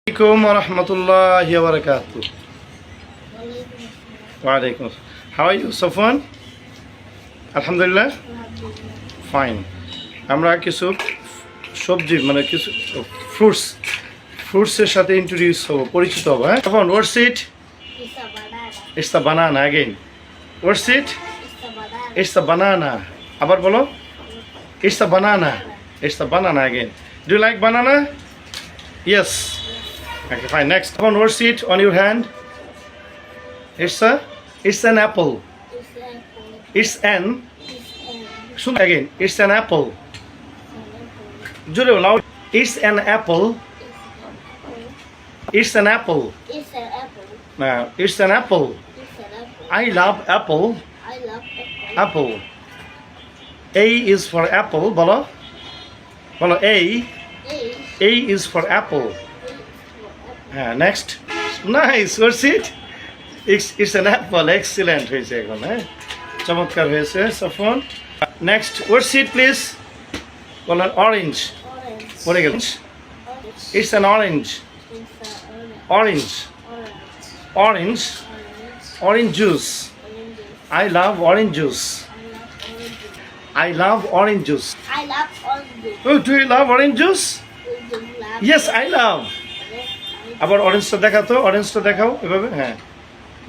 Assalamualaikum warahmatullahi wabarakatuh. Waalaikum. How are you, Safwan? Alhamdulillah. Fine. আমরা কিছু সবজি মানে কিছু ফ্রুটসের সাথে ইন্ট্রোডিউস হবো, পরিচিত হবো। হ্যাঁ, এখন what's it? It's a banana again. What's it? It's a banana. আবার বলো, it's a banana. It's a banana again. Do you like banana? Yes. Okay, fine. Next, on what's it on your hand? It's an apple. It's an. Soon again. It's an apple. Jure loud. It's an apple. It's an apple. It's an apple. Now, it's an apple. It's an apple. I love apple. I love apple. Apple. A is for apple. Bolo. Bolo. A. A is for apple. Next. Nice. What's it? It's an apple. Excellent. হয়েছে এখন, হ্যাঁ, চমৎকার হয়েছে সফন। Next. What's it, please? বলো orange. Orange. পড়ে গেল। It's an orange. It's an Orange. orange. Orange. Orange. Orange juice. Orange. I love orange juice. I love orange juice. I love orange. Oh, do you love orange juice? Yes, I love. আবার অরেঞ্জটা দেখাও তো, অরেঞ্জটা দেখাও এভাবে। হ্যাঁ,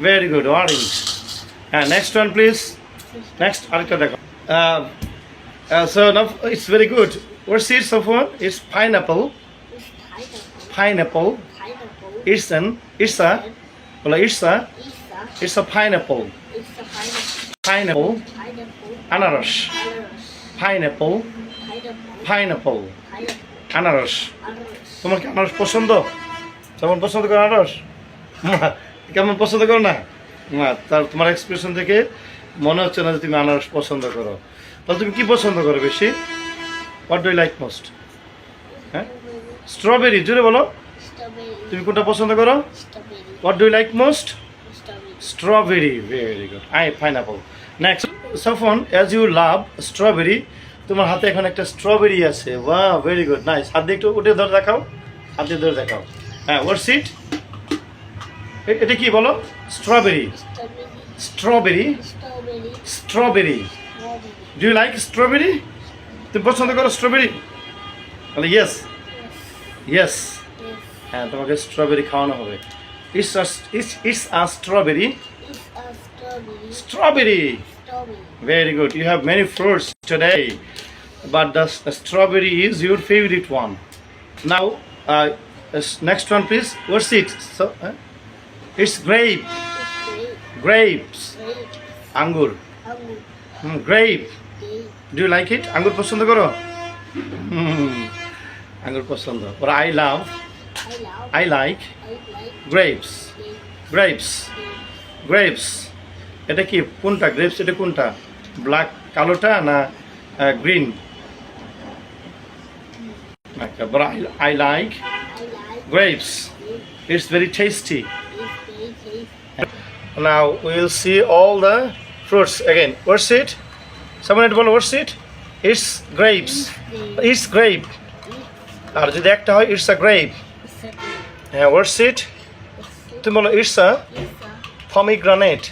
very good, orange. হ্যাঁ, next one please. Next আরেকটা দেখাও। So now it's very good. What's it সফন? It's pineapple. Pineapple. It's a বলো it's a pineapple. Pineapple. আনারস। পাইনঅ্যাপল। পাইনঅ্যাপল। আনারস। তোমার কি আনারস পছন্দ? কেমন পছন্দ করো আনারস? কেমন পছন্দ করো না? না, তার তোমার এক্সপ্রেশন থেকে মনে হচ্ছে না যে তুমি আনারস পছন্দ করো। তাহলে তুমি কি পছন্দ করো বেশি? What do you like most? হ্যাঁ, স্ট্রবেরি। জোরে বলো, তুমি কোনটা পছন্দ করো? What do you like most? Strawberry. Very good. Pineapple. Next, সফন, অ্যাজ ইউ লাভ স্ট্রবেরি, তোমার হাতে এখন একটা স্ট্রবেরি আছে। বাহ, ভেরি গুড, নাইস। হাত দিয়ে একটু উঠে ধরে দেখাও, হাত দিয়ে ধরে দেখাও। হ্যাঁ, হোয়াটস ইট? এটা কি বলো? Strawberry. Strawberry. Strawberry. Do you like strawberry? তুমি পছন্দ করো স্ট্রবেরি? তাহলে ইয়েস। ইয়েস। হ্যাঁ, তোমাকে স্ট্রবেরি খাওয়ানো হবে। It's a strawberry. Strawberry. Very good. You have many fruits today, but the strawberry is your favorite one. Now, next one, please. What's it? So, it's grape. Grapes. Angur. Grape. Do you like it? Angur পছন্দ করো? Angur পছন্দ। But I like grapes. Grapes. Grapes. এটা কি কোনটা? Grapes এটা কোনটা? Black, কালোটা না green? But I like grapes. It's very tasty. Now we'll see all the fruits again. What's it? Someone বলো, what's it? It's grapes. It's grape. আর যদি একটা হয়, it's a grape. হ্যাঁ, what's it? তুমি বলো, it's a pomegranate.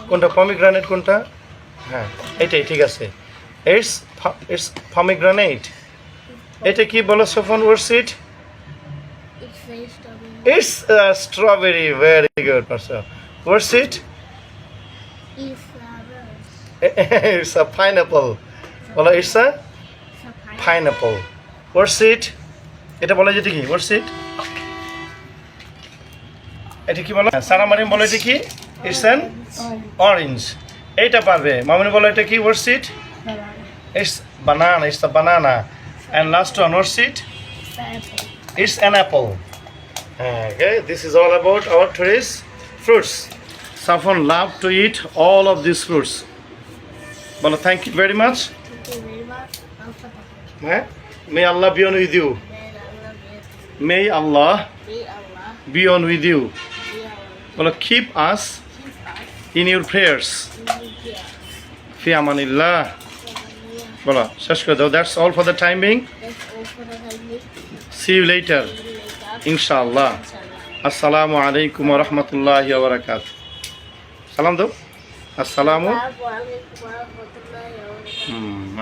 কোনটা pomegranate? কোনটা? হ্যাঁ, এটাই ঠিক আছে। It's pomegranate. এটা কি বলো সফন? what's it? It's a strawberry. Very good, Marcel. What's it? It's a pineapple. বলো, it's a pineapple. What's it? এটা বলো, যেটা কি? What's it? এটা কি বলো? সারা মারিম বলো, এটা কি? It's an orange. এইটা পারবে। মামুনি বলো, এটা কি? What's it? It's banana. It's a banana. And last one, what's it? It's an apple. Okay, this is all about our today's fruits. Safwan love to eat all of these fruits. Bolo, thank you very much. May Allah be on with you. May Allah be on with you. Bolo, keep us in your prayers. Fi amanillah. Bolo, that's all for the time being. See you later. ইনশাআল্লাহ। আসসালামু আলাইকুম ওয়া রাহমাতুল্লাহি ওয়া বারাকাতুহু। সালাম দাও। আসসালামু আসসালামু আলাইকুম ওয়া রাহমাতুল্লাহি ওয়া বারাকাতুহু। হুম